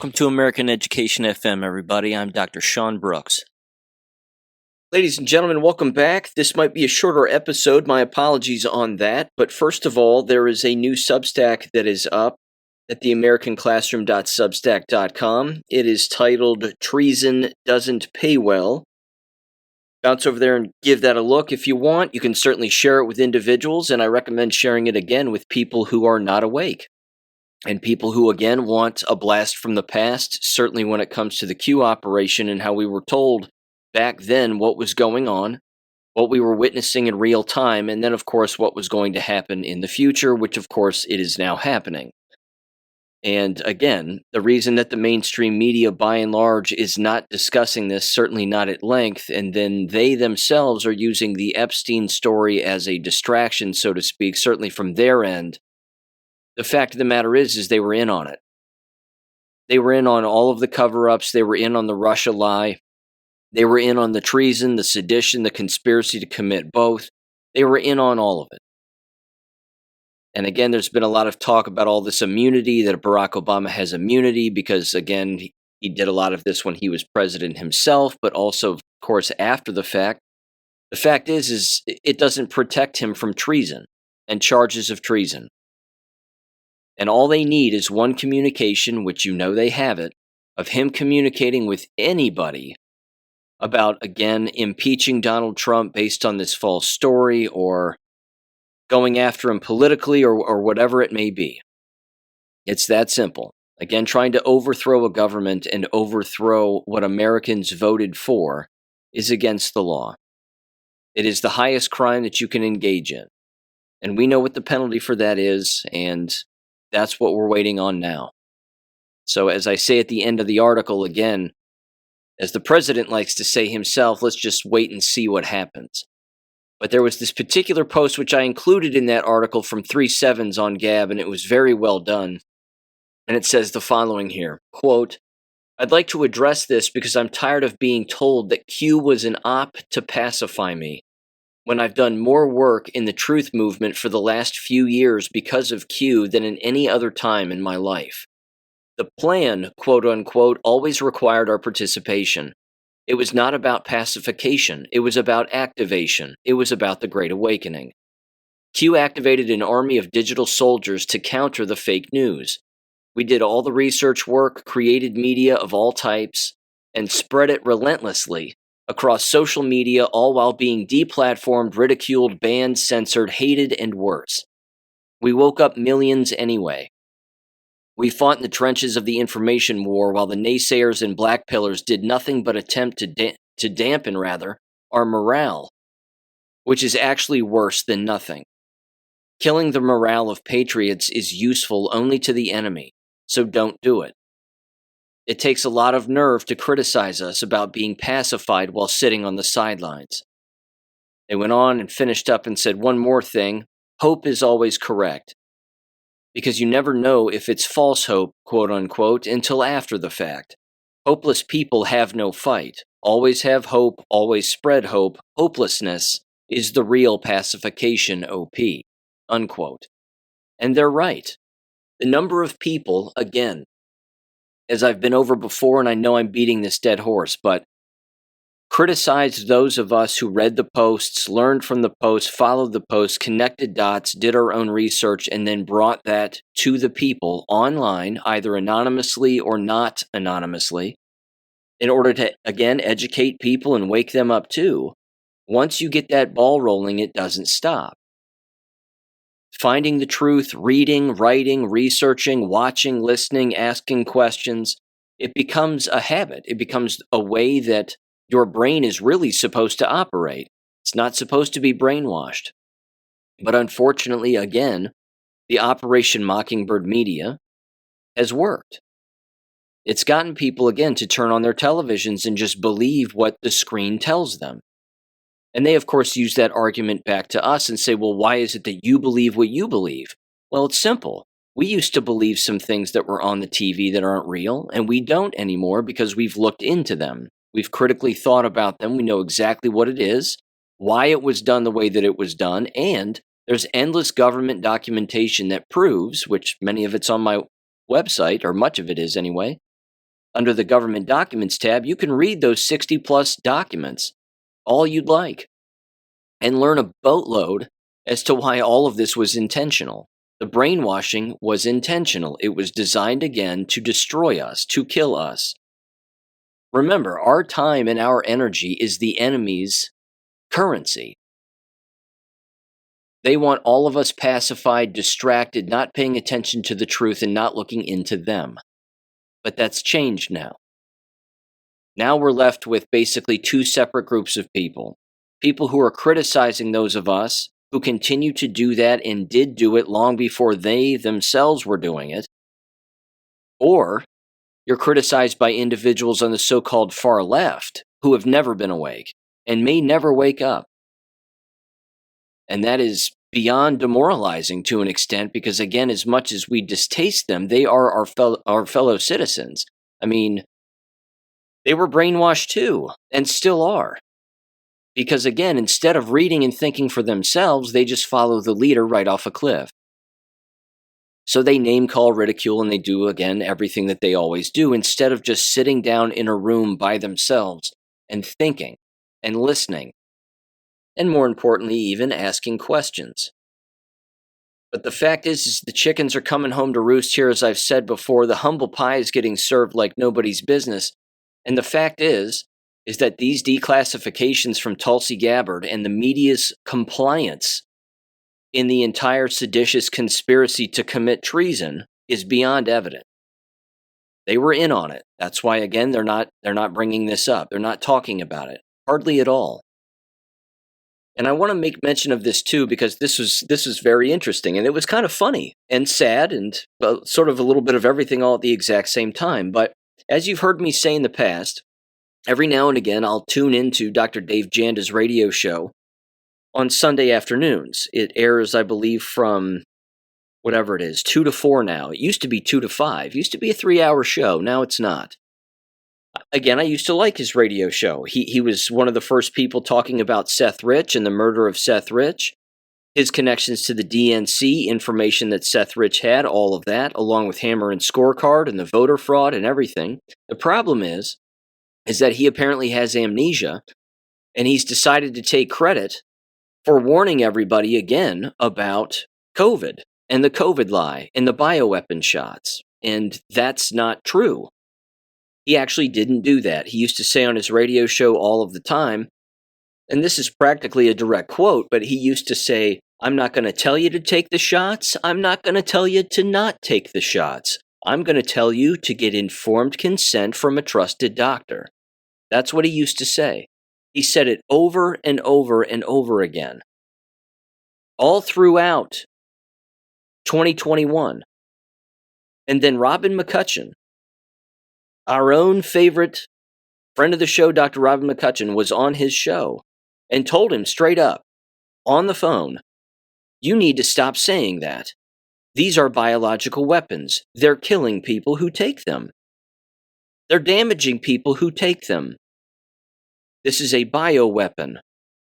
Welcome to American Education FM, everybody. I'm Dr. Sean Brooks. Ladies and gentlemen, welcome back. This might be a shorter episode. My apologies on that. But first of all, there is a new Substack that is up at theamericanclassroom.substack.com. It is titled Treason Doesn't Pay Well. Bounce over there and give that a look if you want. You can certainly share it with individuals, and I recommend sharing it again with people who are not awake. And people who, again, want a blast from the past, certainly when it comes to the Q operation and how we were told back then what was going on, what we were witnessing in real time, and then, of course, what was going to happen in the future, which, of course, it is now happening. And, again, the reason that the mainstream media, by and large, is not discussing this, certainly not at length, and then they themselves are using the Epstein story as a distraction, so to speak, certainly from their end. The fact of the matter is they were in on it. They were in on all of the cover-ups. They were in on the Russia lie. They were in on the treason, the sedition, the conspiracy to commit both. They were in on all of it. And again, there's been a lot of talk about all this immunity, that Barack Obama has immunity because, again, he did a lot of this when he was president himself, but also, of course, after the fact. The fact is it doesn't protect him from treason and charges of treason. And all they need is one communication, which you know they have it, of him communicating with anybody about, again, impeaching Donald Trump based on this false story or going after him politically or whatever it may be. It's that simple. Again, trying to overthrow a government and overthrow what Americans voted for is against the law. It is the highest crime that you can engage in. And we know what the penalty for that is, and that's what we're waiting on now. So as I say at the end of the article, again, as the president likes to say himself, let's just wait and see what happens. But there was this particular post which I included in that article from 3/7s on Gab, and it was very well done. And it says the following here, quote, "I'd like to address this because I'm tired of being told that Q was an op to pacify me, when I've done more work in the truth movement for the last few years because of Q than in any other time in my life. The plan, quote unquote, always required our participation. It was not about pacification. It was about activation. It was about the Great Awakening. Q activated an army of digital soldiers to counter the fake news. We did all the research work, created media of all types, and spread it relentlessly across social media, all while being deplatformed, ridiculed, banned, censored, hated, and worse. We woke up millions anyway. We fought in the trenches of the information war while the naysayers and blackpillers did nothing but attempt to dampen our morale, which is actually worse than nothing. Killing the morale of patriots is useful only to the enemy, so don't do it. It takes a lot of nerve to criticize us about being pacified while sitting on the sidelines." They went on and finished up and said one more thing. Hope is always correct. Because you never know if it's false hope, quote unquote, until after the fact. Hopeless people have no fight. Always have hope, always spread hope. Hopelessness is the real pacification, OP, unquote. And they're right. The number of people, again, as I've been over before, and I know I'm beating this dead horse, but criticized those of us who read the posts, learned from the posts, followed the posts, connected dots, did our own research, and then brought that to the people online, either anonymously or not anonymously, in order to, again, educate people and wake them up too. Once you get that ball rolling, it doesn't stop. Finding the truth, reading, writing, researching, watching, listening, asking questions, it becomes a habit. It becomes a way that your brain is really supposed to operate. It's not supposed to be brainwashed. But unfortunately, again, the Operation Mockingbird media has worked. It's gotten people, again, to turn on their televisions and just believe what the screen tells them. And they, of course, use that argument back to us and say, well, why is it that you believe what you believe? Well, it's simple. We used to believe some things that were on the TV that aren't real, and we don't anymore because we've looked into them. We've critically thought about them. We know exactly what it is, why it was done the way that it was done, and there's endless government documentation that proves, which many of it's on my website, or much of it is anyway, under the Government Documents tab, you can read those 60 plus documents, all you'd like, and learn a boatload as to why all of this was intentional. The brainwashing was intentional. It was designed again to destroy us, to kill us. Remember, our time and our energy is the enemy's currency. They want all of us pacified, distracted, not paying attention to the truth and not looking into them. But that's changed now. Now we're left with basically two separate groups of people. People who are criticizing those of us who continue to do that and did do it long before they themselves were doing it. Or you're criticized by individuals on the so-called far left who have never been awake and may never wake up. And that is beyond demoralizing to an extent because, again, as much as we distaste them, they are our fellow citizens. I mean, they were brainwashed too, and still are. Because, again, instead of reading and thinking for themselves, they just follow the leader right off a cliff. So they name, call, ridicule, and they do, again, everything that they always do, instead of just sitting down in a room by themselves and thinking and listening. And more importantly, even asking questions. But the fact is the chickens are coming home to roost here, as I've said before. The humble pie is getting served like nobody's business. And the fact is that these declassifications from Tulsi Gabbard and the media's compliance in the entire seditious conspiracy to commit treason is beyond evident. They were in on it. That's why, again, they're not bringing this up. They're not talking about it. Hardly at all. And I want to make mention of this too, because this was very interesting, and it was kind of funny and sad and sort of a little bit of everything all at the exact same time. But as you've heard me say in the past, every now and again I'll tune into Dr. Dave Janda's radio show on Sunday afternoons. It airs, I believe, from whatever it is, 2 to 4 now. It used to be 2 to 5. It used to be a 3-hour show. Now it's not. Again, I used to like his radio show. He was one of the first people talking about Seth Rich and the murder of Seth Rich, his connections to the DNC, information that Seth Rich had, all of that, along with Hammer and Scorecard and the voter fraud and everything. The problem is that he apparently has amnesia, and he's decided to take credit for warning everybody again about COVID and the COVID lie and the bioweapon shots. And that's not true. He actually didn't do that. He used to say on his radio show all of the time, and this is practically a direct quote, but he used to say, "I'm not going to tell you to take the shots. I'm not going to tell you to not take the shots. I'm going to tell you to get informed consent from a trusted doctor." That's what he used to say. He said it over and over and over again, all throughout 2021. And then Robin McCutcheon, our own favorite friend of the show, Dr. Robin McCutcheon, was on his show and told him straight up on the phone, "You need to stop saying that. These are biological weapons. They're killing people who take them. They're damaging people who take them. This is a bioweapon.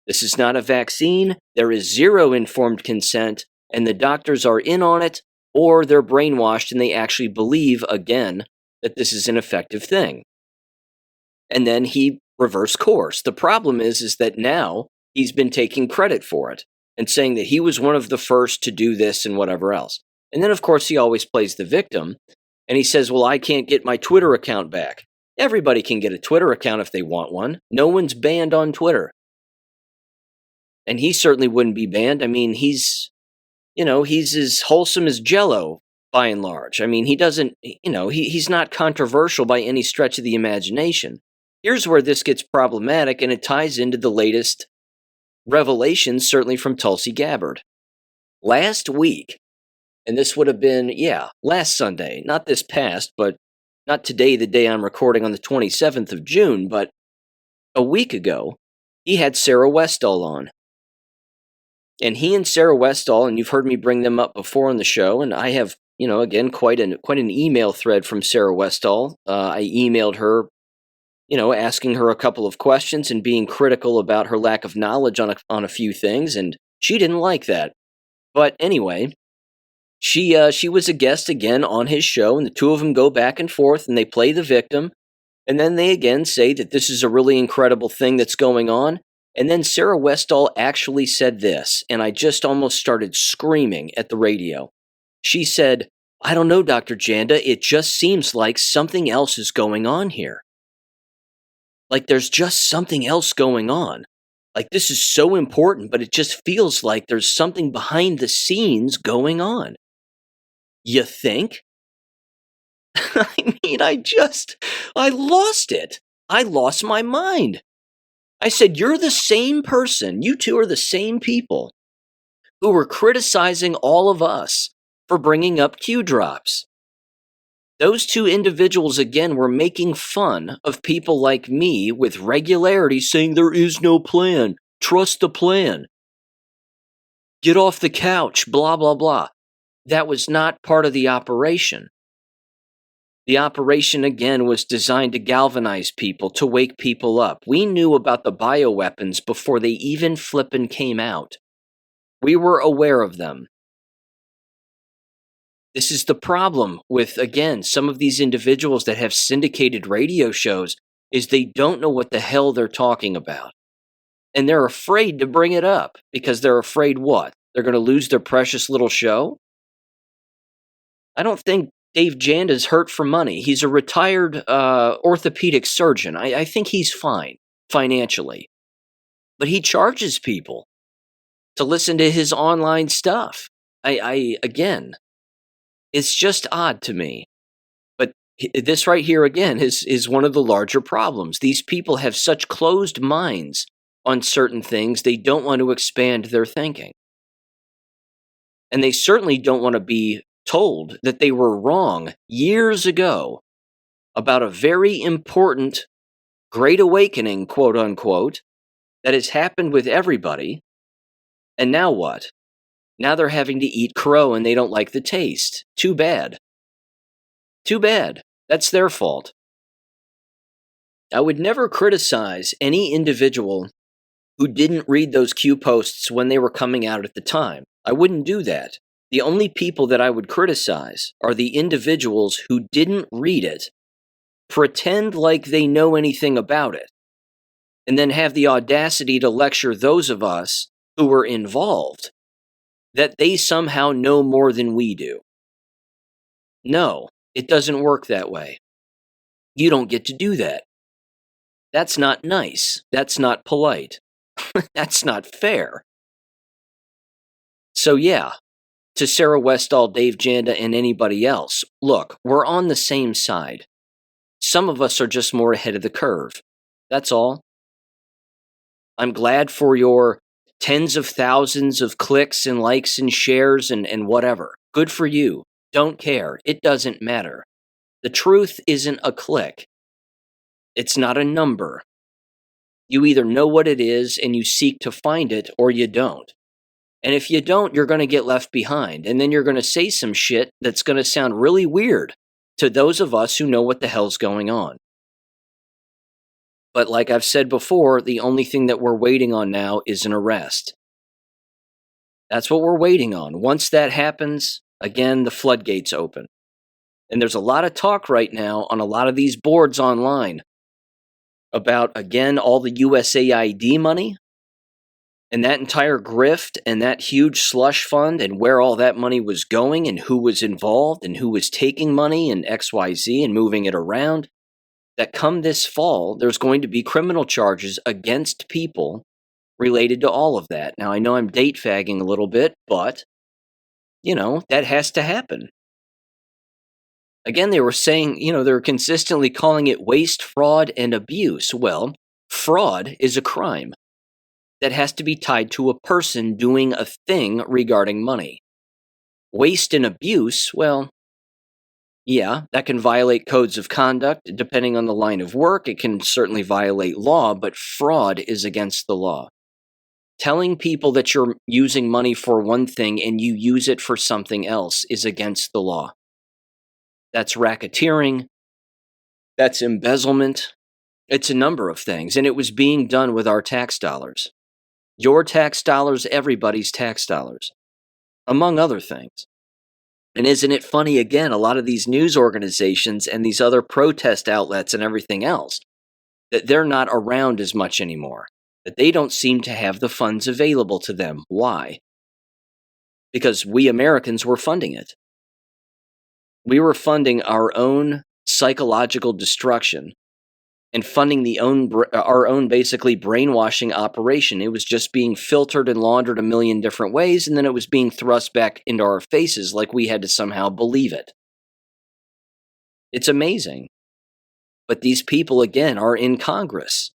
This is not a vaccine. There is zero informed consent, and the doctors are in on it, or they're brainwashed and they actually believe, again, that this is an effective thing." And then he reversed course. The problem is that now he's been taking credit for it and saying that he was one of the first to do this and whatever else. And then, of course, he always plays the victim, and he says, "Well, I can't get my Twitter account back." Everybody can get a Twitter account if they want one. No one's banned on Twitter. And he certainly wouldn't be banned. I mean, he's as wholesome as Jell-O, by and large. I mean, he doesn't, he's not controversial by any stretch of the imagination. Here's where this gets problematic, and it ties into the latest revelations, certainly from Tulsi Gabbard. Last week, and this would have been, last Sunday, not this past, but not today, the day I'm recording on the 27th of June, but a week ago, he had Sarah Westall on. And he and Sarah Westall, and you've heard me bring them up before on the show, and I have, again, quite an email thread from Sarah Westall. I emailed her, asking her a couple of questions and being critical about her lack of knowledge on a few things, and she didn't like that. But anyway, She was a guest again on his show, and the two of them go back and forth, and they play the victim, and then they again say that this is a really incredible thing that's going on. And then Sarah Westall actually said this, and I just almost started screaming at the radio. She said, "I don't know, Dr. Janda, it just seems like something else is going on here. Like there's just something else going on. Like this is so important, but it just feels like there's something behind the scenes going on." You think? I mean, I lost it. I lost my mind. I said, you're the same person. You two are the same people who were criticizing all of us for bringing up Q drops. Those two individuals, again, were making fun of people like me with regularity, saying there is no plan. Trust the plan. Get off the couch, blah, blah, blah. That was not part of the operation. The operation, again, was designed to galvanize people, to wake people up. We knew about the bioweapons before they even flippin' came out. We were aware of them. This is the problem with, again, some of these individuals that have syndicated radio shows, is they don't know what the hell they're talking about. And they're afraid to bring it up, because they're afraid what? They're going to lose their precious little show? I don't think Dave Janda's hurt for money. He's a retired orthopedic surgeon. I think he's fine financially. But he charges people to listen to his online stuff. Again, it's just odd to me. But this right here, again, is one of the larger problems. These people have such closed minds on certain things, they don't want to expand their thinking. And they certainly don't want to be told that they were wrong years ago about a very important great awakening, quote unquote, that has happened with everybody. And now what? Now they're having to eat crow and they don't like the taste. Too bad. Too bad. That's their fault. I would never criticize any individual who didn't read those Q posts when they were coming out at the time. I wouldn't do that. The only people that I would criticize are the individuals who didn't read it, pretend like they know anything about it, and then have the audacity to lecture those of us who were involved that they somehow know more than we do. No, it doesn't work that way. You don't get to do that. That's not nice. That's not polite. That's not fair. So yeah, to Sarah Westall, Dave Janda, and anybody else, look, we're on the same side. Some of us are just more ahead of the curve. That's all. I'm glad for your tens of thousands of clicks and likes and shares and whatever. Good for you. Don't care. It doesn't matter. The truth isn't a click. It's not a number. You either know what it is and you seek to find it, or you don't. And if you don't, you're going to get left behind. And then you're going to say some shit that's going to sound really weird to those of us who know what the hell's going on. But like I've said before, the only thing that we're waiting on now is an arrest. That's what we're waiting on. Once that happens, again, the floodgates open. And there's a lot of talk right now on a lot of these boards online about, again, all the USAID money and that entire grift and that huge slush fund and where all that money was going and who was involved and who was taking money and XYZ and moving it around, that come this fall, there's going to be criminal charges against people related to all of that. Now, I know I'm date fagging a little bit, but, that has to happen. Again, they were saying, they're consistently calling it waste, fraud, and abuse. Well, fraud is a crime that has to be tied to a person doing a thing regarding money. Waste and abuse, well, yeah, that can violate codes of conduct. Depending on the line of work, it can certainly violate law, but fraud is against the law. Telling people that you're using money for one thing and you use it for something else is against the law. That's racketeering. That's embezzlement. It's a number of things, and it was being done with our tax dollars. Your tax dollars, everybody's tax dollars, among other things. And isn't it funny, again, a lot of these news organizations and these other protest outlets and everything else, that they're not around as much anymore, that they don't seem to have the funds available to them. Why? Because we Americans were funding it. We were funding our own psychological destruction and funding our own basically brainwashing operation. It was just being filtered and laundered a million different ways, and then it was being thrust back into our faces like we had to somehow believe it. It's amazing. But these people, again, are in Congress.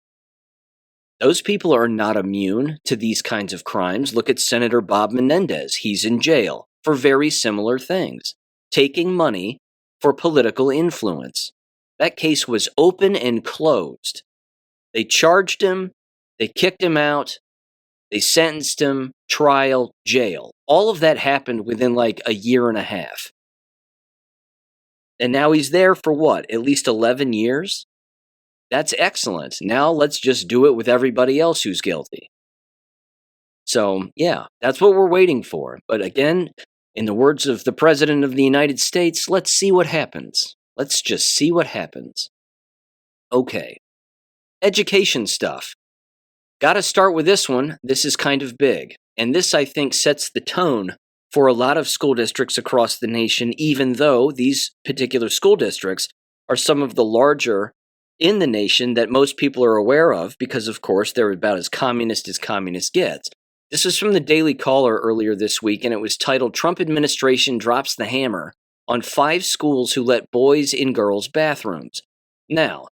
Those people are not immune to these kinds of crimes. Look at Senator Bob Menendez. He's in jail for very similar things, taking money for political influence. That case was open and closed. They charged him, they kicked him out, they sentenced him, trial, jail. All of that happened within like a year and a half. And now he's there for what? At least 11 years? That's excellent. Now let's just do it with everybody else who's guilty. So, yeah, that's what we're waiting for. But again, in the words of the President of the United States, let's see what happens. Let's just see what happens. Okay. Education stuff. Got to start with this one. This is kind of big. And this, I think, sets the tone for a lot of school districts across the nation, even though these particular school districts are some of the larger in the nation that most people are aware of because, of course, they're about as communist gets. This is from the Daily Caller earlier this week, and it was titled, "Trump Administration Drops the Hammer on 5 Schools Who Let Boys in Girls' Bathrooms." Now,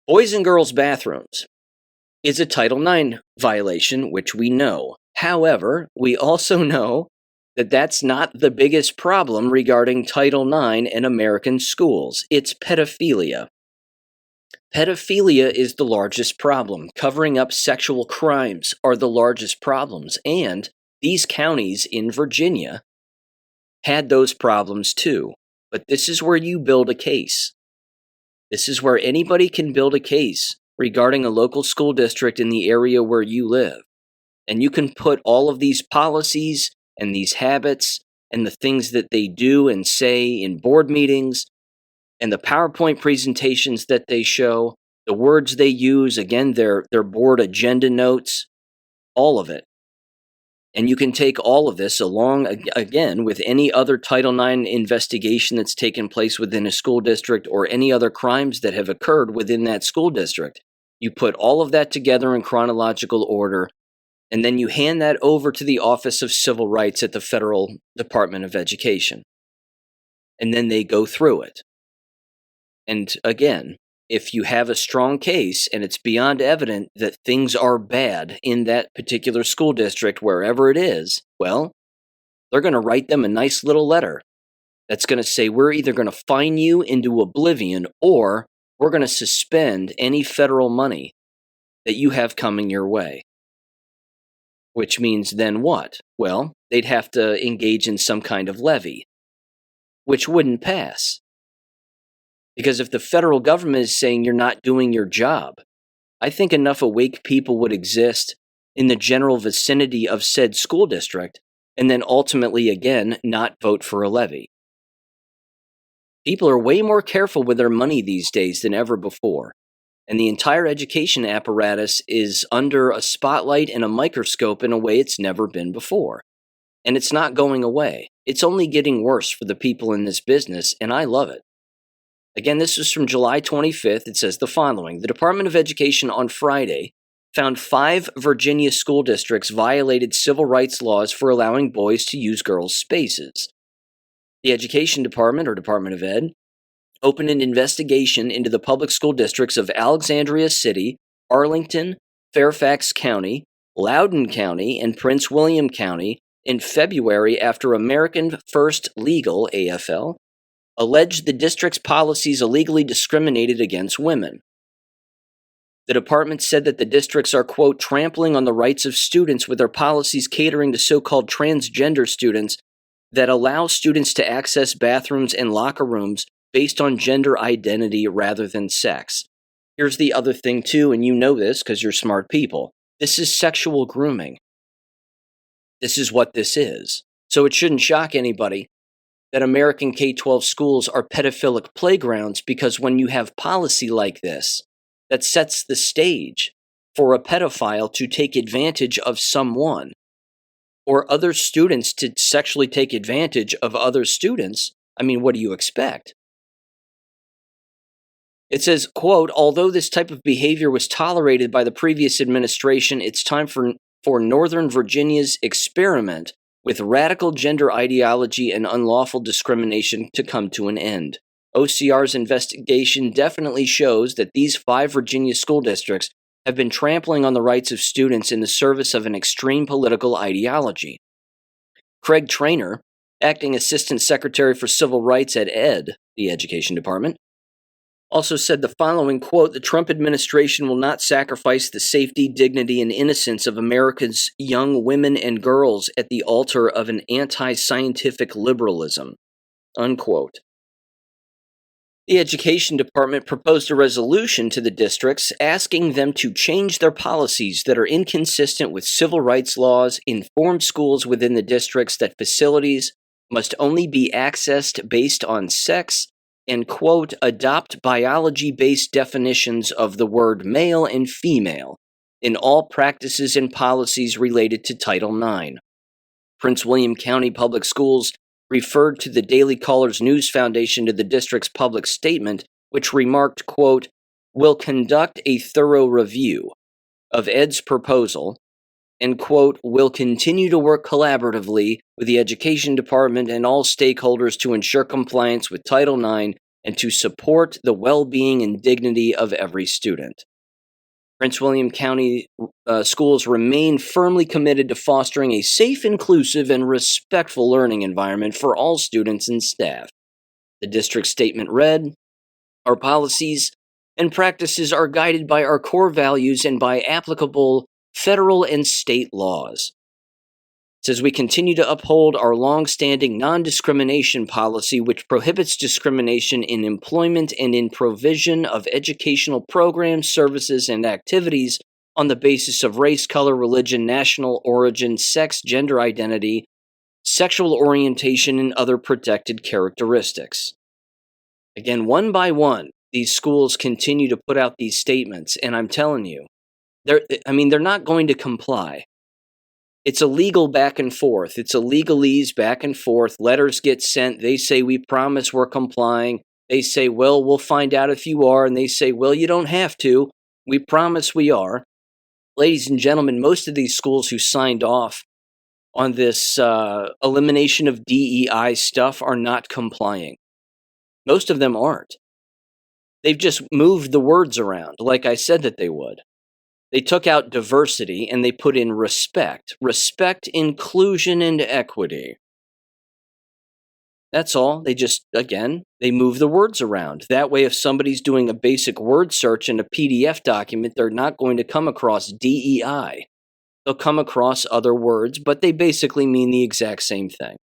boys and girls' bathrooms is a Title IX violation, which we know. However, we also know that that's not the biggest problem regarding Title IX in American schools. It's pedophilia. Pedophilia is the largest problem. Covering up sexual crimes are the largest problems. And these counties in Virginia had those problems too. But this is where you build a case. This is where anybody can build a case regarding a local school district in the area where you live. And you can put all of these policies and these habits and the things that they do and say in board meetings and the PowerPoint presentations that they show, the words they use, again, their board agenda notes, all of it. And you can take all of this along, again, with any other Title IX investigation that's taken place within a school district or any other crimes that have occurred within that school district. You put all of that together in chronological order, and then you hand that over to the Office of Civil Rights at the Federal Department of Education. And then they go through it. And again, if you have a strong case and it's beyond evident that things are bad in that particular school district, wherever it is, well, they're going to write them a nice little letter that's going to say, we're either going to fine you into oblivion or we're going to suspend any federal money that you have coming your way. Which means then what? Well, they'd have to engage in some kind of levy, which wouldn't pass. Because if the federal government is saying you're not doing your job, I think enough awake people would exist in the general vicinity of said school district and then ultimately, again, not vote for a levy. People are way more careful with their money these days than ever before. And the entire education apparatus is under a spotlight and a microscope in a way it's never been before. And it's not going away. It's only getting worse for the people in this business, and I love it. Again, this is from July 25th. It says the following. The Department of Education on Friday found 5 Virginia school districts violated civil rights laws for allowing boys to use girls' spaces. The Education Department, or Department of Ed, opened an investigation into the public school districts of Alexandria City, Arlington, Fairfax County, Loudoun County, and Prince William County in February after American First Legal, AFL, alleged the district's policies illegally discriminated against women. The department said that the districts are, quote, trampling on the rights of students with their policies catering to so-called transgender students that allow students to access bathrooms and locker rooms based on gender identity rather than sex. Here's the other thing, too, and you know this because you're smart people. This is sexual grooming. This is what this is. So it shouldn't shock anybody that American K-12 schools are pedophilic playgrounds, because when you have policy like this that sets the stage for a pedophile to take advantage of someone, or other students to sexually take advantage of other students, I mean, what do you expect? It says, quote, although this type of behavior was tolerated by the previous administration, it's time for Northern Virginia's experiment with radical gender ideology and unlawful discrimination to come to an end. OCR's investigation definitely shows that these 5 Virginia school districts have been trampling on the rights of students in the service of an extreme political ideology. Craig Traynor, acting Assistant Secretary for Civil Rights at ED, the Education Department, also said the following, quote, the Trump administration will not sacrifice the safety, dignity, and innocence of America's young women and girls at the altar of an anti-scientific liberalism, unquote. The Education Department proposed a resolution to the districts asking them to change their policies that are inconsistent with civil rights laws, inform schools within the districts that facilities must only be accessed based on sex, and, quote, adopt biology-based definitions of the word male and female in all practices and policies related to Title IX. Prince William County Public Schools referred to the Daily Caller's News Foundation to the district's public statement, which remarked, quote, will conduct a thorough review of ED's proposal and, quote, will continue to work collaboratively with the Education Department and all stakeholders to ensure compliance with Title IX and to support the well-being and dignity of every student. Prince William County schools remain firmly committed to fostering a safe, inclusive, and respectful learning environment for all students and staff. The district statement read, our policies and practices are guided by our core values and by applicable federal and state laws. It says we continue to uphold our long-standing non-discrimination policy, which prohibits discrimination in employment and in provision of educational programs, services, and activities on the basis of race, color, religion, national origin, sex, gender identity, sexual orientation, and other protected characteristics. Again, one by one, these schools continue to put out these statements, and I'm telling you, they're not going to comply. It's a legal back and forth. It's a legalese back and forth. Letters get sent. They say, we promise we're complying. They say, well, we'll find out if you are. And they say, well, you don't have to. We promise we are. Ladies and gentlemen, most of these schools who signed off on this elimination of DEI stuff are not complying. Most of them aren't. They've just moved the words around, like I said that they would. They took out diversity and they put in respect. Respect, inclusion, and equity. That's all. They move the words around. That way, if somebody's doing a basic word search in a PDF document, they're not going to come across DEI. They'll come across other words, but they basically mean the exact same thing.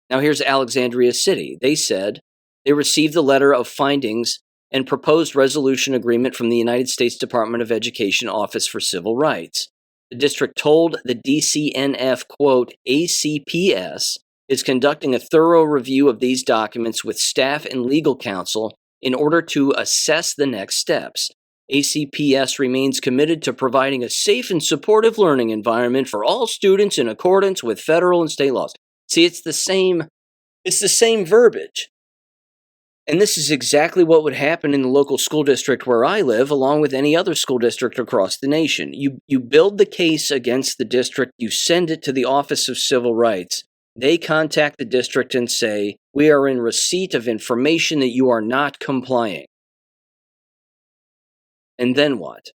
Now here's Alexandria City. They said they received the letter of findings and proposed resolution agreement from the United States Department of Education Office for Civil Rights. The district told the DCNF, quote, ACPS is conducting a thorough review of these documents with staff and legal counsel in order to assess the next steps. ACPS remains committed to providing a safe and supportive learning environment for all students in accordance with federal and state laws. See, it's the same verbiage. And this is exactly what would happen in the local school district where I live, along with any other school district across the nation. You build the case against the district, you send it to the Office of Civil Rights. They contact the district and say, we are in receipt of information that you are not complying. And then what?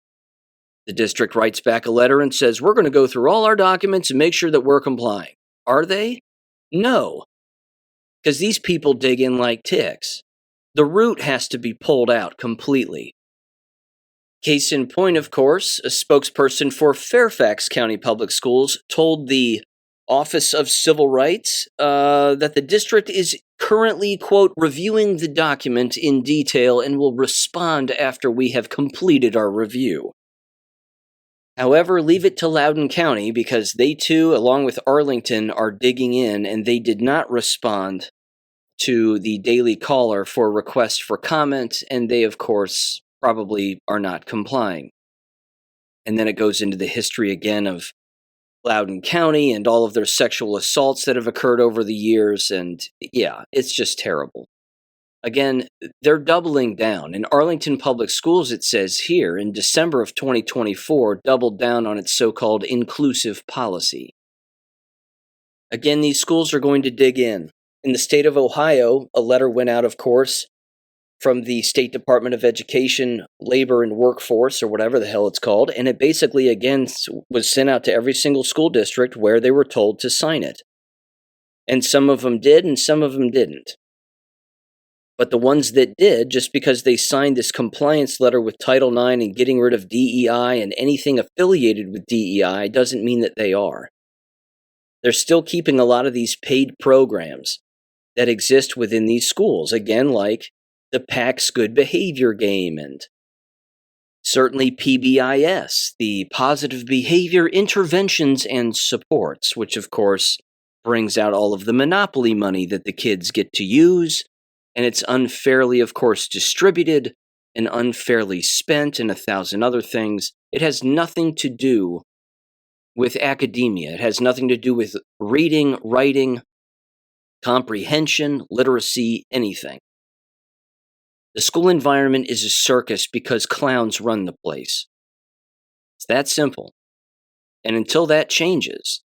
The district writes back a letter and says, we're going to go through all our documents and make sure that we're complying. Are they? No. Because these people dig in like ticks. The root has to be pulled out completely. Case in point, of course, a spokesperson for Fairfax County Public Schools told the Office of Civil Rights that the district is currently, quote, reviewing the document in detail and will respond after we have completed our review. However, leave it to Loudoun County because they too, along with Arlington, are digging in, and they did not respond to the Daily Caller for requests for comment, and they, of course, probably are not complying. And then it goes into the history again of Loudoun County and all of their sexual assaults that have occurred over the years, and yeah, it's just terrible. Again, they're doubling down. In Arlington Public Schools, it says here, in December of 2024, doubled down on its so-called inclusive policy. Again, these schools are going to dig in. In the state of Ohio, a letter went out, of course, from the State Department of Education, Labor and Workforce, or whatever the hell it's called, and it basically, again, was sent out to every single school district where they were told to sign it. And some of them did, and some of them didn't. But the ones that did, just because they signed this compliance letter with Title IX and getting rid of DEI and anything affiliated with DEI, doesn't mean that they are. They're still keeping a lot of these paid programs that exist within these schools, again, like the PACS Good Behavior game and certainly PBIS, the Positive Behavior Interventions and Supports, which, of course, brings out all of the monopoly money that the kids get to use. And it's unfairly, of course, distributed and unfairly spent and 1,000 other things. It has nothing to do with academia. It has nothing to do with reading, writing, comprehension, literacy, anything. The school environment is a circus because clowns run the place. It's that simple. And until that changes,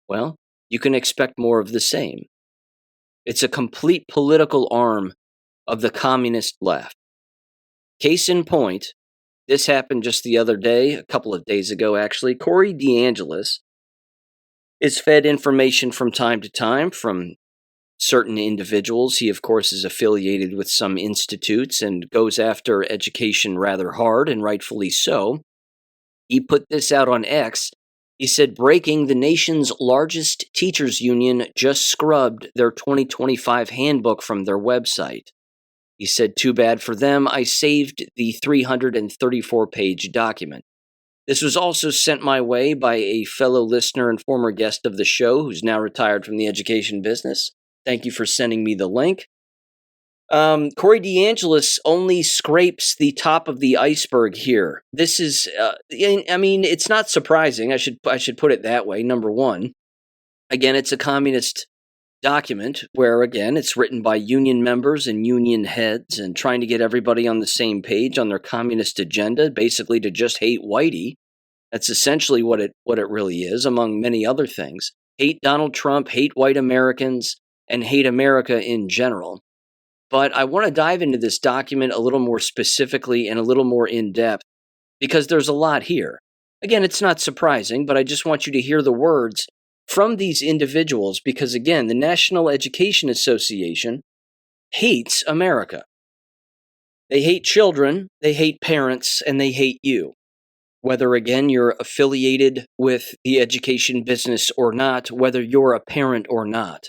well, you can expect more of the same. It's a complete political arm of the communist left. Case in point, this happened just the other day, a couple of days ago actually. Corey DeAngelis is fed information from time to time from certain individuals. He, of course, is affiliated with some institutes and goes after education rather hard, and rightfully so. He put this out on X. He said, breaking, the nation's largest teachers union just scrubbed their 2025 handbook from their website. He said, too bad for them, I saved the 334-page document. This was also sent my way by a fellow listener and former guest of the show who's now retired from the education business. Thank you for sending me the link. Corey DeAngelis only scrapes the top of the iceberg here. This is, I mean, it's not surprising. I should put it that way. Number one, again, it's a communist document where, again, it's written by union members and union heads and trying to get everybody on the same page on their communist agenda, basically to just hate whitey. That's essentially what it really is, among many other things. Hate Donald Trump, hate white Americans, and hate America in general. But I want to dive into this document a little more specifically and a little more in depth because there's a lot here. Again, it's not surprising, but I just want you to hear the words from these individuals because, again, the National Education Association hates America. They hate children, they hate parents, and they hate you. Whether, again, you're affiliated with the education business or not, whether you're a parent or not.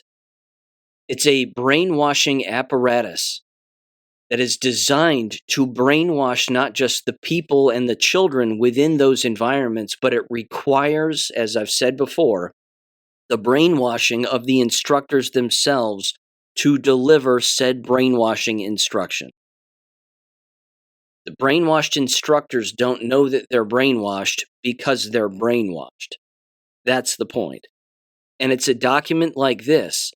It's a brainwashing apparatus that is designed to brainwash not just the people and the children within those environments, but it requires, as I've said before, the brainwashing of the instructors themselves to deliver said brainwashing instruction. The brainwashed instructors don't know that they're brainwashed because they're brainwashed. That's the point. And it's a document like this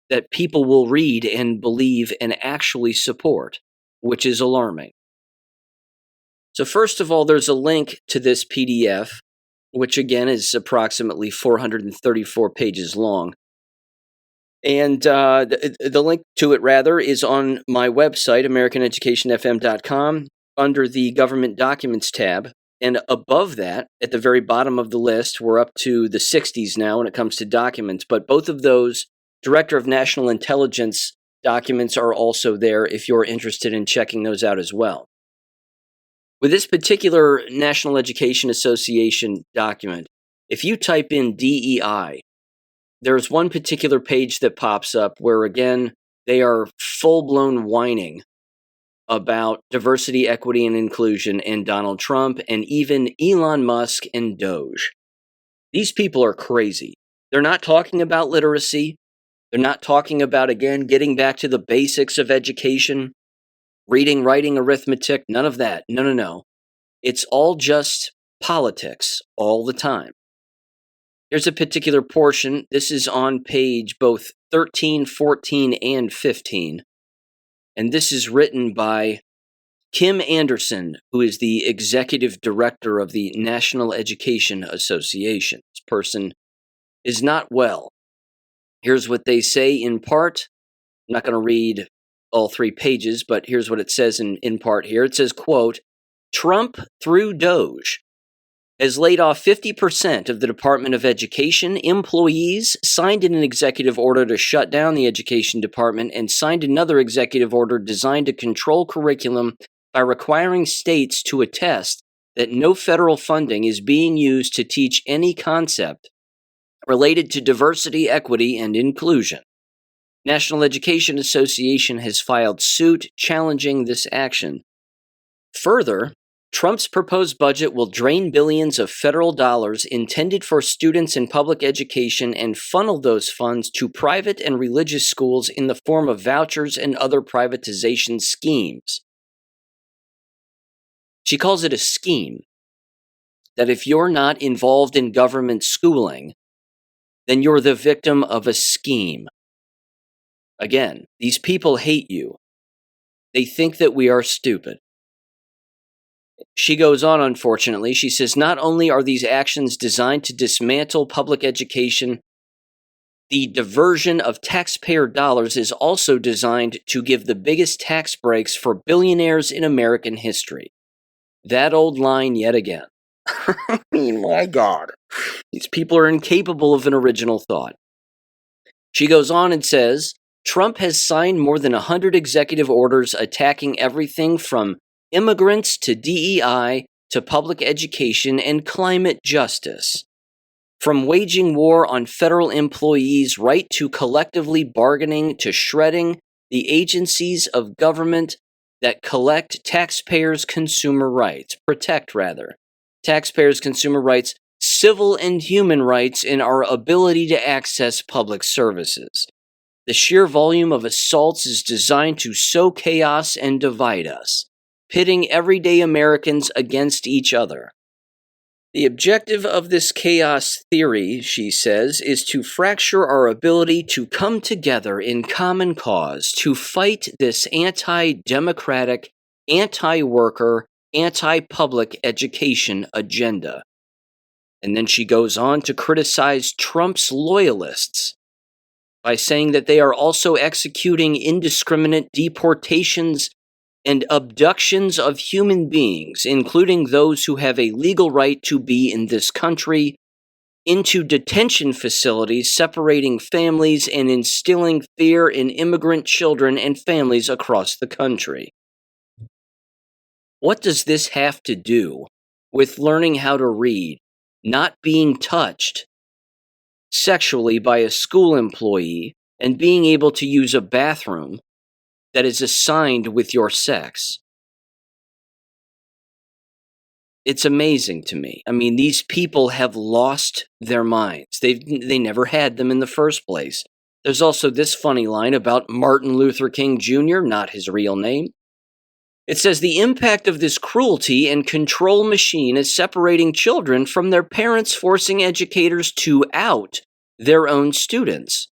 that people will read and believe and actually support, which is alarming. So first of all, there's a link to this PDF, which again is approximately 434 pages long. And the link to it, rather, is on my website, AmericanEducationFM.com, under the Government Documents tab. And above that, at the very bottom of the list, we're up to the 60s now when it comes to documents, but both of those Director of National Intelligence documents are also there if you're interested in checking those out as well. With this particular National Education Association document, if you type in DEI, there's one particular page that pops up where, again, they are full-blown whining about diversity, equity, and inclusion and Donald Trump and even Elon Musk and Doge. These people are crazy. They're not talking about literacy. They're not talking about, again, getting back to the basics of education, reading, writing, arithmetic, none of that. No. It's all just politics all the time. Here's a particular portion. This is on page both 13, 14, and 15. And this is written by Kim Anderson, who is the executive director of the National Education Association. This person is not well. Here's what they say in part. I'm not going to read all 3 pages, but here's what it says in part here. It says, quote, Trump, through Doge, has laid off 50% of the Department of Education employees, signed an executive order to shut down the Education Department, and signed another executive order designed to control curriculum by requiring states to attest that no federal funding is being used to teach any concept related to diversity, equity, and inclusion. National Education Association has filed suit challenging this action. Further, Trump's proposed budget will drain billions of federal dollars intended for students in public education and funnel those funds to private and religious schools in the form of vouchers and other privatization schemes. She calls it a scheme. That if you're not involved in government schooling, then you're the victim of a scheme. Again, these people hate you. They think that we are stupid. She goes on, unfortunately. She says, not only are these actions designed to dismantle public education, the diversion of taxpayer dollars is also designed to give the biggest tax breaks for billionaires in American history. That old line yet again. I mean, my God. These people are incapable of an original thought. She goes on and says, Trump has signed more than 100 executive orders attacking everything from immigrants to DEI to public education and climate justice. From waging war on federal employees' right to collectively bargaining to shredding the agencies of government that collect taxpayers' consumer rights, taxpayers' consumer rights, civil and human rights, and our ability to access public services. The sheer volume of assaults is designed to sow chaos and divide us, pitting everyday Americans against each other. The objective of this chaos theory, she says, is to fracture our ability to come together in common cause to fight this anti-democratic, anti-worker, anti-public education agenda. And then she goes on to criticize Trump's loyalists by saying that they are also executing indiscriminate deportations and abductions of human beings, including those who have a legal right to be in this country, into detention facilities, separating families and instilling fear in immigrant children and families across the country. What does this have to do with learning how to read, not being touched sexually by a school employee, and being able to use a bathroom that is assigned with your sex? It's amazing to me. I mean, these people have lost their minds. They never had them in the first place. There's also this funny line about Martin Luther King Jr., not his real name. It says, the impact of this cruelty and control machine is separating children from their parents, forcing educators to out their own students,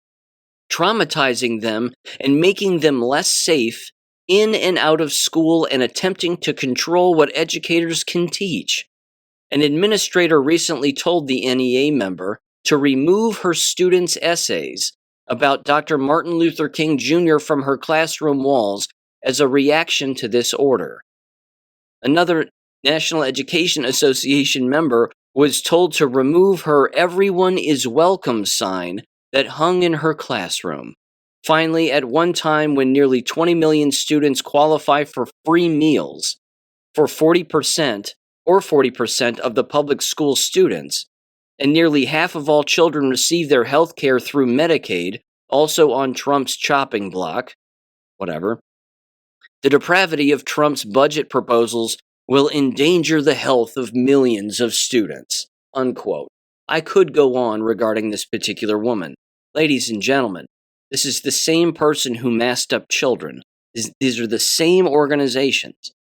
traumatizing them and making them less safe in and out of school, and attempting to control what educators can teach. An administrator recently told the NEA member to remove her students' essays about Dr. Martin Luther King Jr. from her classroom walls as a reaction to this order. Another National Education Association member was told to remove her "Everyone is Welcome" sign that hung in her classroom. Finally, at one time when nearly 20 million students qualify for free meals for 40% of the public school students, and nearly half of all children receive their health care through Medicaid, also on Trump's chopping block, whatever, The depravity of Trump's budget proposals will endanger the health of millions of students. Unquote. I could go on regarding this particular woman. Ladies and gentlemen, this is the same person who masked up children. These are the same organizations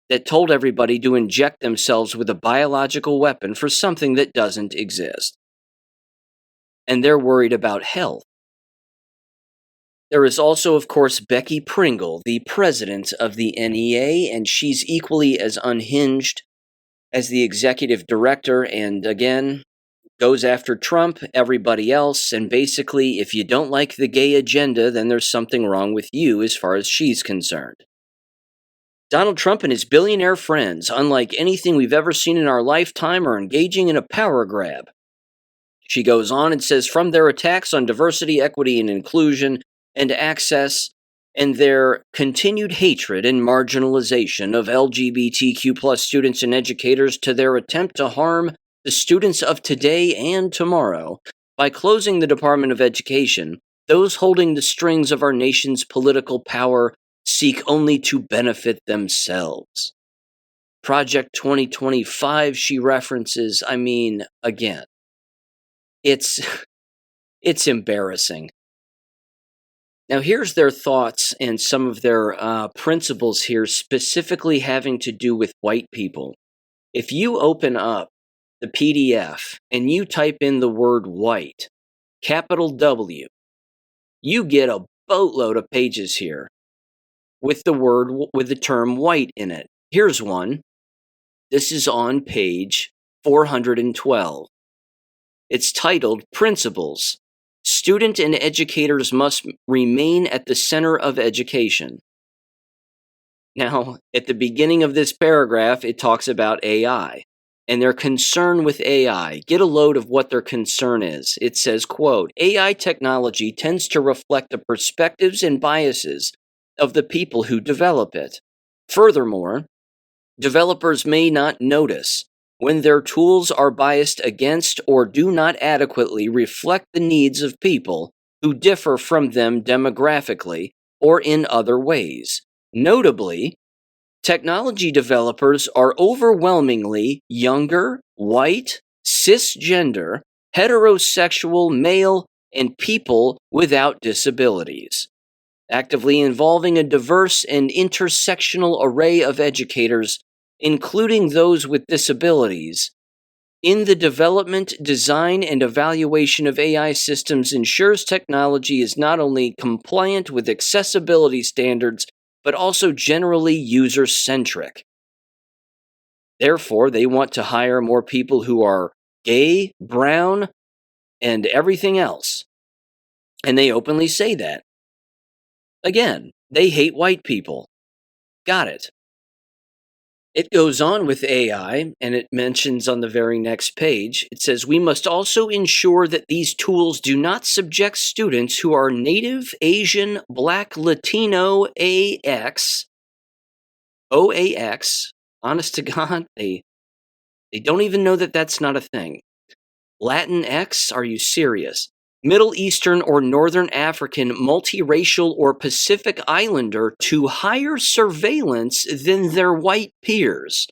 that told everybody to inject themselves with a biological weapon for something that doesn't exist. And they're worried about health. There is also, of course, Becky Pringle, the president of the NEA, and she's equally as unhinged as the executive director, and again, goes after Trump, everybody else, and basically, if you don't like the gay agenda, then there's something wrong with you as far as she's concerned. Donald Trump and his billionaire friends, unlike anything we've ever seen in our lifetime, are engaging in a power grab. She goes on and says, from their attacks on diversity, equity, and inclusion, and access, and their continued hatred and marginalization of LGBTQ+ students and educators to their attempt to harm the students of today and tomorrow by closing the Department of Education, those holding the strings of our nation's political power seek only to benefit themselves. Project 2025, she references, again, it's embarrassing. Now, here's their thoughts and some of their principles here, specifically having to do with white people. If you open up the PDF and you type in the word white, capital W, you get a boatload of pages here with the term white in it. Here's one. This is on page 412. It's titled Principles. Student and educators must remain at the center of education. Now, at the beginning of this paragraph, it talks about AI and their concern with AI. Get a load of what their concern is. It says, quote, AI technology tends to reflect the perspectives and biases of the people who develop it. Furthermore, developers may not notice when their tools are biased against or do not adequately reflect the needs of people who differ from them demographically or in other ways. Notably, technology developers are overwhelmingly younger, white, cisgender, heterosexual, male, and people without disabilities, actively involving a diverse and intersectional array of educators, including those with disabilities, in the development, design, and evaluation of AI systems ensures technology is not only compliant with accessibility standards, but also generally user-centric. Therefore, they want to hire more people who are gay, brown, and everything else. And they openly say that. Again, they hate white people. Got it. It goes on with AI, and it mentions on the very next page, it says, we must also ensure that these tools do not subject students who are Native, Asian, Black, Latino, AX, OAX, honest to God, they don't even know that that's not a thing. Latinx, are you serious? Middle Eastern or Northern African, multiracial or Pacific Islander to higher surveillance than their white peers,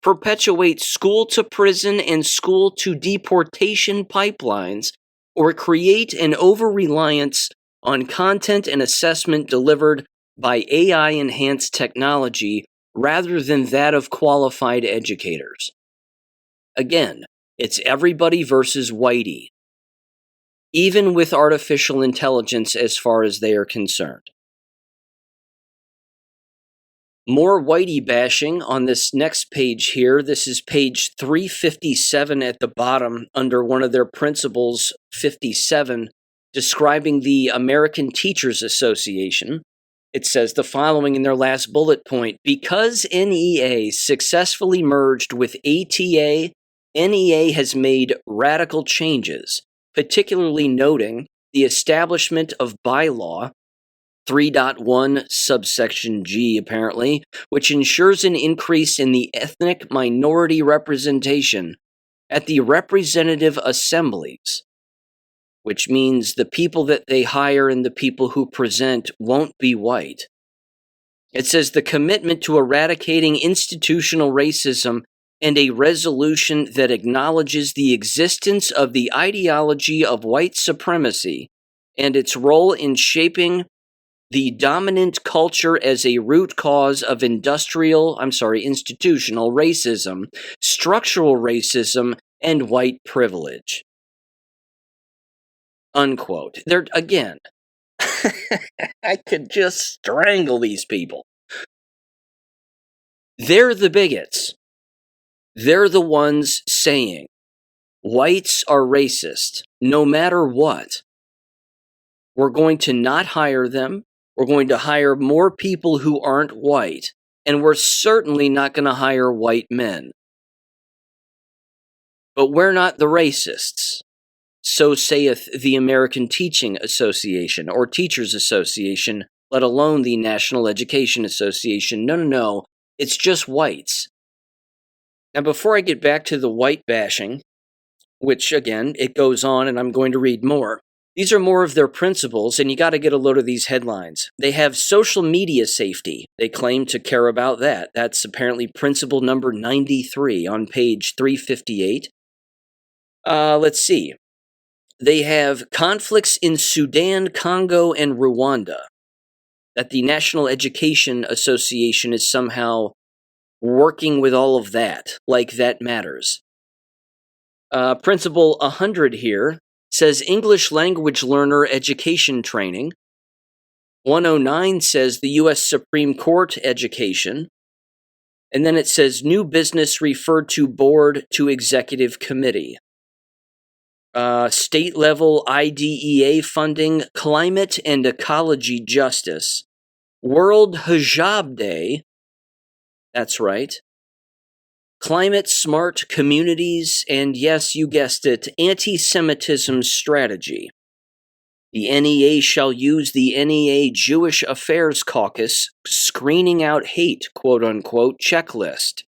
perpetuate school-to-prison and school-to-deportation pipelines, or create an over-reliance on content and assessment delivered by AI-enhanced technology rather than that of qualified educators. Again, it's everybody versus whitey, even with artificial intelligence as far as they are concerned. More whitey bashing on this next page here. This is page 357 at the bottom under one of their principles, 57, describing the American Teachers Association. It says the following in their last bullet point. Because NEA successfully merged with ATA, NEA has made radical changes, particularly noting the establishment of bylaw 3.1 subsection G, apparently, which ensures an increase in the ethnic minority representation at the representative assemblies, which means the people that they hire and the people who present won't be white. It says the commitment to eradicating institutional racism and a resolution that acknowledges the existence of the ideology of white supremacy and its role in shaping the dominant culture as a root cause of institutional racism, structural racism, and white privilege. Unquote. They're, again, I could just strangle these people. They're the bigots. They're the ones saying whites are racist no matter what. We're going to not hire them. We're going to hire more people who aren't white. And we're certainly not going to hire white men. But we're not the racists. So saith the American Teaching Association or Teachers Association, let alone the National Education Association. No. It's just whites. Now, before I get back to the white bashing, which, again, it goes on and I'm going to read more, these are more of their principles, and you got to get a load of these headlines. They have social media safety. They claim to care about that. That's apparently principle number 93 on page 358. Let's see. They have conflicts in Sudan, Congo, and Rwanda. That the National Education Association is somehow working with all of that, like that matters. Principle 100 here says English language learner education training. 109 says the U.S. Supreme Court education. And then it says new business referred to board to executive committee. State level IDEA funding, climate and ecology justice. World Hijab Day. That's right. Climate smart communities, and yes, you guessed it, anti-Semitism strategy. The NEA shall use the NEA Jewish Affairs Caucus screening out hate, quote-unquote, checklist,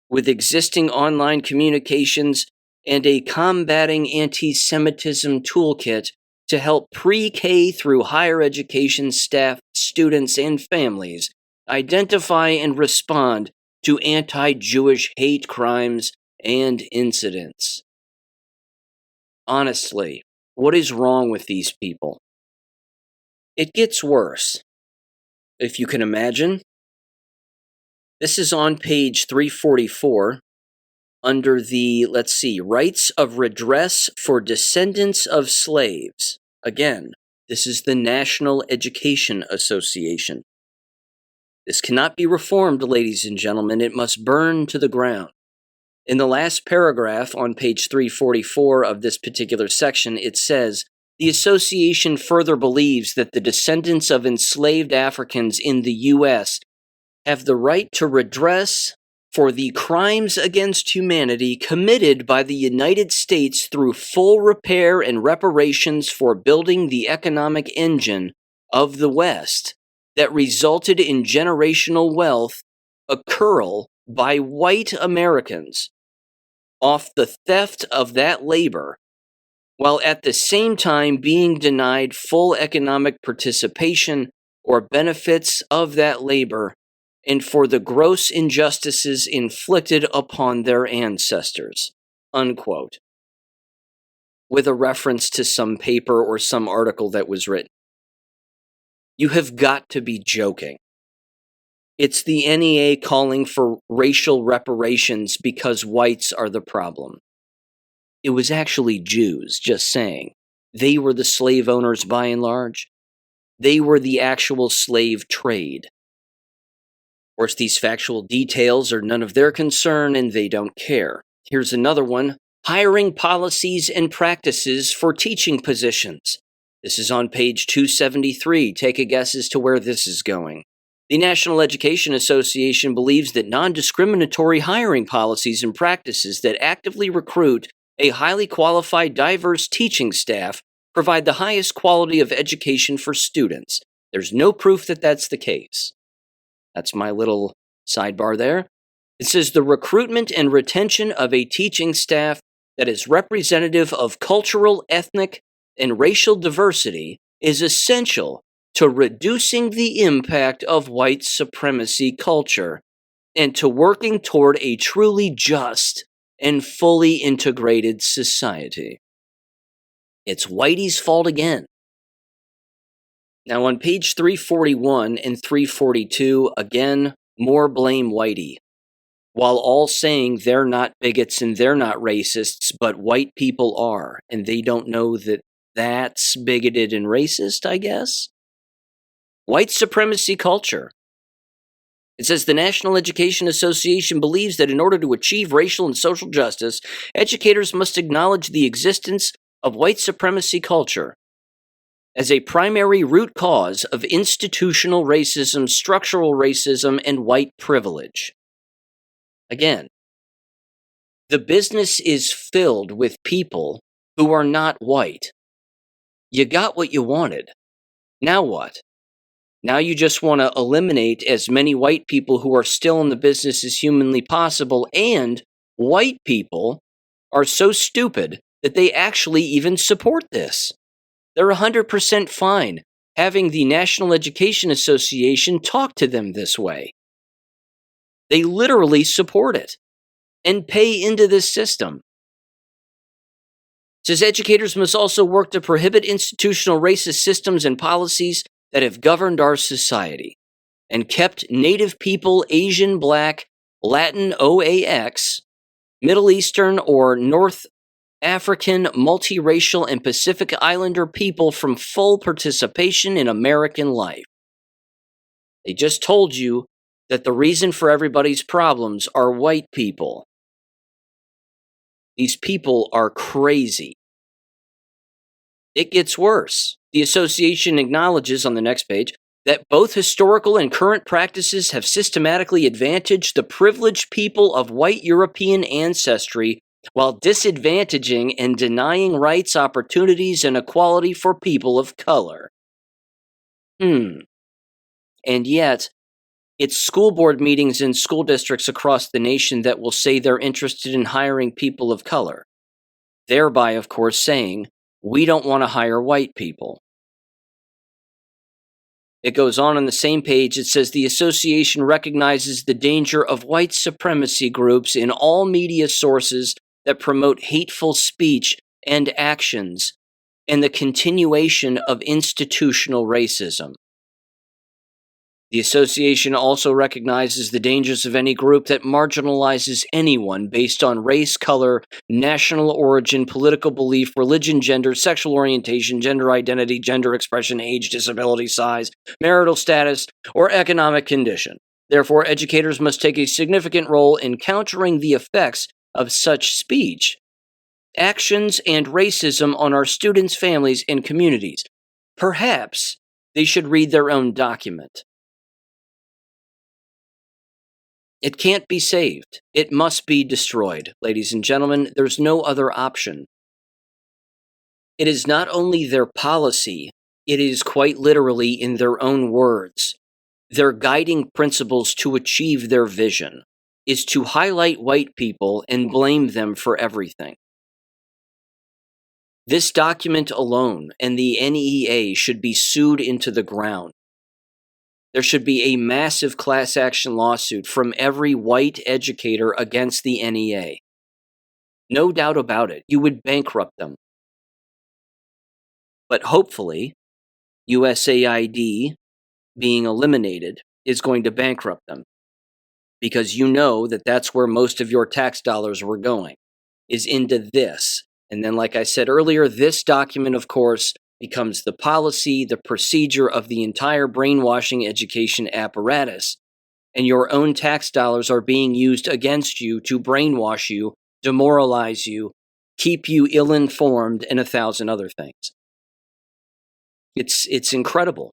with existing online communications and a combating anti-Semitism toolkit to help pre-K through higher education staff, students, and families identify and respond to anti-Jewish hate crimes and incidents. Honestly, what is wrong with these people? It gets worse. If you can imagine. This is on page 344 under the, rights of redress for descendants of slaves. Again, this is the National Education Association. This cannot be reformed, ladies and gentlemen. It must burn to the ground. In the last paragraph on page 344 of this particular section, it says, the association further believes that the descendants of enslaved Africans in the U.S. have the right to redress for the crimes against humanity committed by the United States through full repair and reparations for building the economic engine of the West that resulted in generational wealth accrual by white Americans off the theft of that labor, while at the same time being denied full economic participation or benefits of that labor, and for the gross injustices inflicted upon their ancestors, unquote, with a reference to some paper or some article that was written. You have got to be joking. It's the NEA calling for racial reparations because whites are the problem. It was actually Jews, just saying. They were the slave owners by and large. They were the actual slave trade. Of course, these factual details are none of their concern and they don't care. Here's another one. Hiring policies and practices for teaching positions. This is on page 273. Take a guess as to where this is going. The National Education Association believes that non-discriminatory hiring policies and practices that actively recruit a highly qualified, diverse teaching staff provide the highest quality of education for students. There's no proof that that's the case. That's my little sidebar there. It says the recruitment and retention of a teaching staff that is representative of cultural, ethnic, and racial diversity is essential to reducing the impact of white supremacy culture and to working toward a truly just and fully integrated society. It's Whitey's fault again. Now, on page 341 and 342, again, more blame Whitey. While all saying they're not bigots and they're not racists, but white people are, and they don't know that that's bigoted and racist, I guess. White supremacy culture. It says the National Education Association believes that in order to achieve racial and social justice, educators must acknowledge the existence of white supremacy culture as a primary root cause of institutional racism, structural racism, and white privilege. Again, the business is filled with people who are not white. You got what you wanted. Now what? Now you just want to eliminate as many white people who are still in the business as humanly possible, and white people are so stupid that they actually even support this. They're 100% fine having the National Education Association talk to them this way. They literally support it and pay into this system. It says educators must also work to prohibit institutional racist systems and policies that have governed our society and kept Native people, Asian, Black, Latin, OAX, Middle Eastern, or North African, multiracial, and Pacific Islander people from full participation in American life. They just told you that the reason for everybody's problems are white people. These people are crazy. It gets worse. The association acknowledges on the next page that both historical and current practices have systematically advantaged the privileged people of white European ancestry while disadvantaging and denying rights, opportunities, and equality for people of color. And yet, it's school board meetings in school districts across the nation that will say they're interested in hiring people of color, thereby, of course, saying, we don't want to hire white people. It goes on the same page. It says the association recognizes the danger of white supremacy groups in all media sources that promote hateful speech and actions and the continuation of institutional racism. The association also recognizes the dangers of any group that marginalizes anyone based on race, color, national origin, political belief, religion, gender, sexual orientation, gender identity, gender expression, age, disability, size, marital status, or economic condition. Therefore, educators must take a significant role in countering the effects of such speech, actions, and racism on our students, families, and communities. Perhaps they should read their own document. It can't be saved. It must be destroyed, ladies and gentlemen. There's no other option. It is not only their policy, it is quite literally, in their own words, their guiding principles to achieve their vision is to highlight white people and blame them for everything. This document alone and the NEA should be sued into the ground. There should be a massive class action lawsuit from every white educator against the NEA. No doubt about it. You would bankrupt them. But hopefully, USAID being eliminated is going to bankrupt them, because you know that that's where most of your tax dollars were going, is into this. And then, like I said earlier, this document, of course, becomes the policy, the procedure of the entire brainwashing education apparatus. And your own tax dollars are being used against you to brainwash you, demoralize you, keep you ill-informed, and 1,000 other things. It's incredible.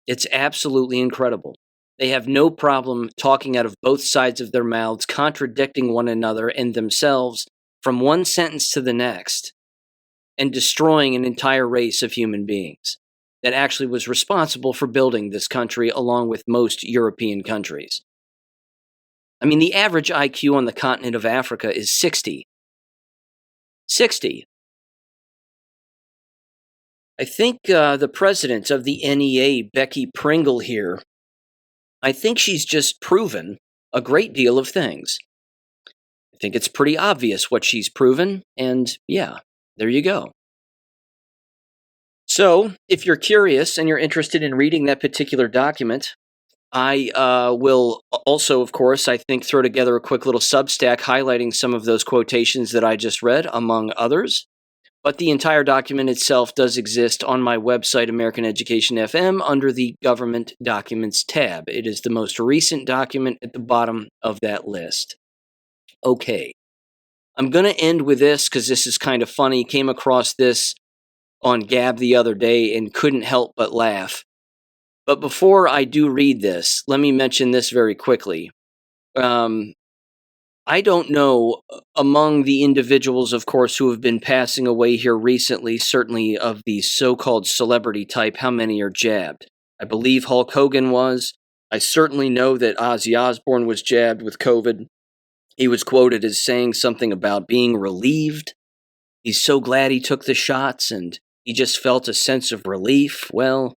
It's absolutely incredible. They have no problem talking out of both sides of their mouths, contradicting one another and themselves from one sentence to the next, and destroying an entire race of human beings that actually was responsible for building this country along with most European countries. I mean, the average IQ on the continent of Africa is 60. 60. I think the president of the NEA, Becky Pringle here, I think she's just proven a great deal of things. I think it's pretty obvious what she's proven, and yeah, there you go. So, if you're curious and you're interested in reading that particular document, I will also, of course, I think throw together a quick little Substack highlighting some of those quotations that I just read, among others. But the entire document itself does exist on my website, American Education FM, under the Government Documents tab. It is the most recent document at the bottom of that list. Okay. I'm going to end with this because this is kind of funny. Came across this on Gab the other day and couldn't help but laugh. But before I do read this, let me mention this very quickly. I don't know among the individuals, of course, who have been passing away here recently, certainly of the so-called celebrity type, how many are jabbed. I believe Hulk Hogan was. I certainly know that Ozzy Osbourne was jabbed with COVID. He was quoted as saying something about being relieved. He's so glad he took the shots and he just felt a sense of relief. Well,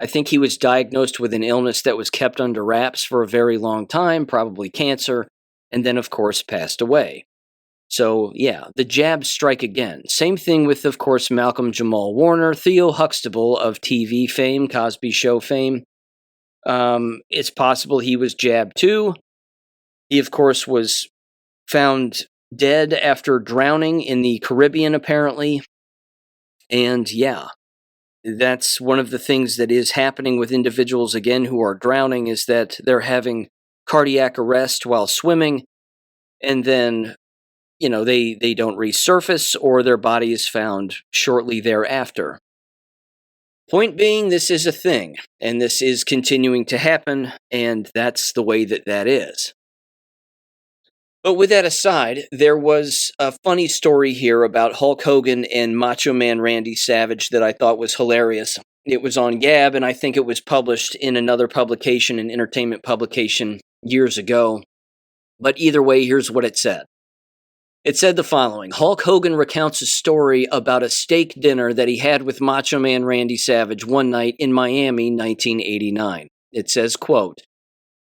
I think he was diagnosed with an illness that was kept under wraps for a very long time, probably cancer, and then, of course, passed away. So, yeah, the jabs strike again. Same thing with, of course, Malcolm Jamal Warner, Theo Huxtable of TV fame, Cosby Show fame. It's possible he was jabbed too. He, of course, was found dead after drowning in the Caribbean, apparently. And, yeah, that's one of the things that is happening with individuals, again, who are drowning, is that they're having cardiac arrest while swimming, and then, they don't resurface, or their body is found shortly thereafter. Point being, this is a thing, and this is continuing to happen, and that's the way that is. But with that aside, there was a funny story here about Hulk Hogan and Macho Man Randy Savage that I thought was hilarious. It was on Gab, and I think it was published in another publication, an entertainment publication, years ago. But either way, here's what it said. It said the following: Hulk Hogan recounts a story about a steak dinner that he had with Macho Man Randy Savage one night in Miami, 1989. It says, quote,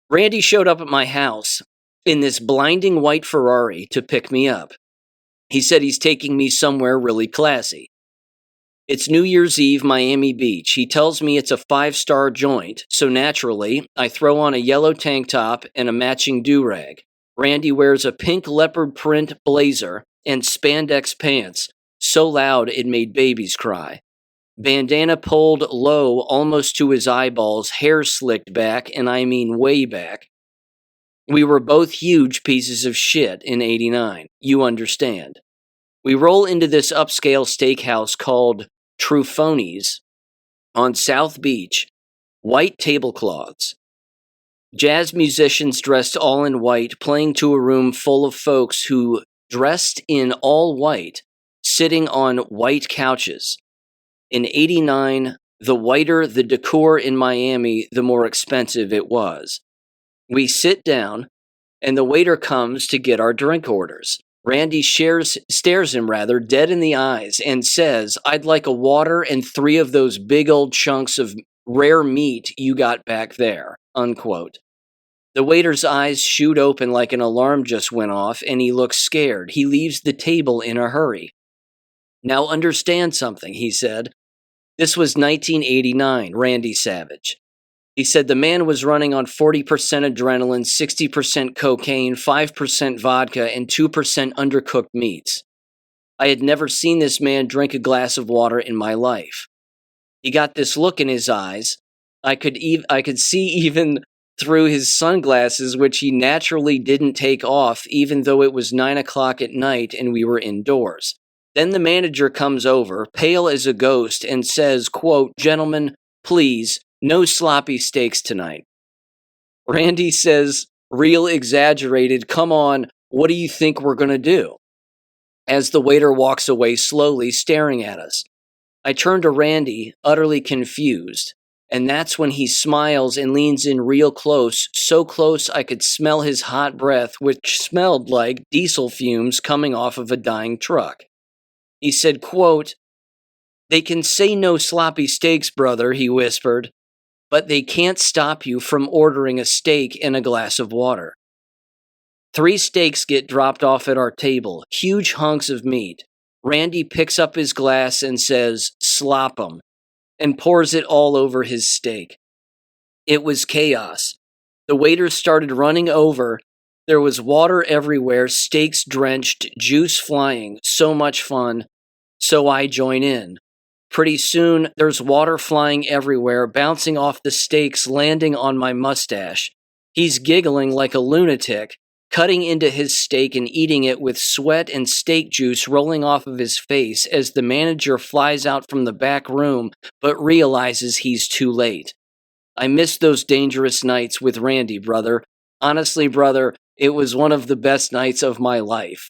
Randy showed up at my house in this blinding white Ferrari to pick me up. He said he's taking me somewhere really classy. It's New Year's Eve, Miami Beach. He tells me it's a 5-star joint, so naturally, I throw on a yellow tank top and a matching do-rag. Randy wears a pink leopard print blazer and spandex pants, so loud it made babies cry. Bandana pulled low almost to his eyeballs, hair slicked back, and I mean way back. We were both huge pieces of shit in '89. You understand. We roll into this upscale steakhouse called Truffoni's on South Beach. White tablecloths. Jazz musicians dressed all in white, playing to a room full of folks who dressed in all white, sitting on white couches. In '89, the whiter the decor in Miami, the more expensive it was. We sit down, and the waiter comes to get our drink orders. Randy stares him dead in the eyes and says, I'd like a water and 3 of those big old chunks of rare meat you got back there, unquote. The waiter's eyes shoot open like an alarm just went off, and he looks scared. He leaves the table in a hurry. Now understand something, he said. This was 1989, Randy Savage. He said the man was running on 40% adrenaline, 60% cocaine, 5% vodka, and 2% undercooked meats. I had never seen this man drink a glass of water in my life. He got this look in his eyes. I could see even through his sunglasses, which he naturally didn't take off, even though it was 9 o'clock at night and we were indoors. Then the manager comes over, pale as a ghost, and says, quote, Gentlemen, please, no sloppy steaks tonight. Randy says, real exaggerated, come on, what do you think we're going to do? As the waiter walks away slowly, staring at us. I turn to Randy, utterly confused, and that's when he smiles and leans in real close, so close I could smell his hot breath, which smelled like diesel fumes coming off of a dying truck. He said, quote, They can say no sloppy steaks, brother, he whispered, but they can't stop you from ordering a steak and a glass of water. 3 steaks get dropped off at our table, huge hunks of meat. Randy picks up his glass and says, "Slop 'em," and pours it all over his steak. It was chaos. The waiters started running over. There was water everywhere, steaks drenched, juice flying. So much fun. So I join in. Pretty soon, there's water flying everywhere, bouncing off the steaks, landing on my mustache. He's giggling like a lunatic, cutting into his steak and eating it with sweat and steak juice rolling off of his face as the manager flies out from the back room but realizes he's too late. I miss those dangerous nights with Randy, brother. Honestly, brother, it was one of the best nights of my life.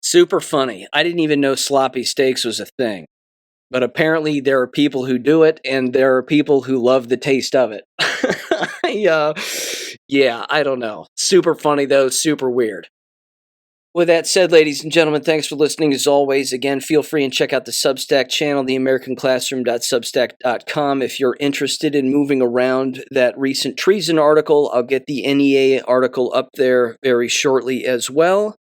Super funny. I didn't even know sloppy steaks was a thing. But apparently there are people who do it, and there are people who love the taste of it. Yeah, I don't know. Super funny, though. Super weird. With that said, ladies and gentlemen, thanks for listening as always. Again, feel free and check out the Substack channel, theamericanclassroom.substack.com. If you're interested in moving around that recent treason article, I'll get the NEA article up there very shortly as well.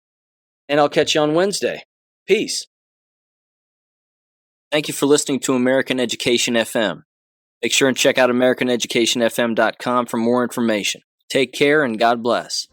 And I'll catch you on Wednesday. Peace. Thank you for listening to American Education FM. Make sure and check out AmericanEducationFM.com for more information. Take care and God bless.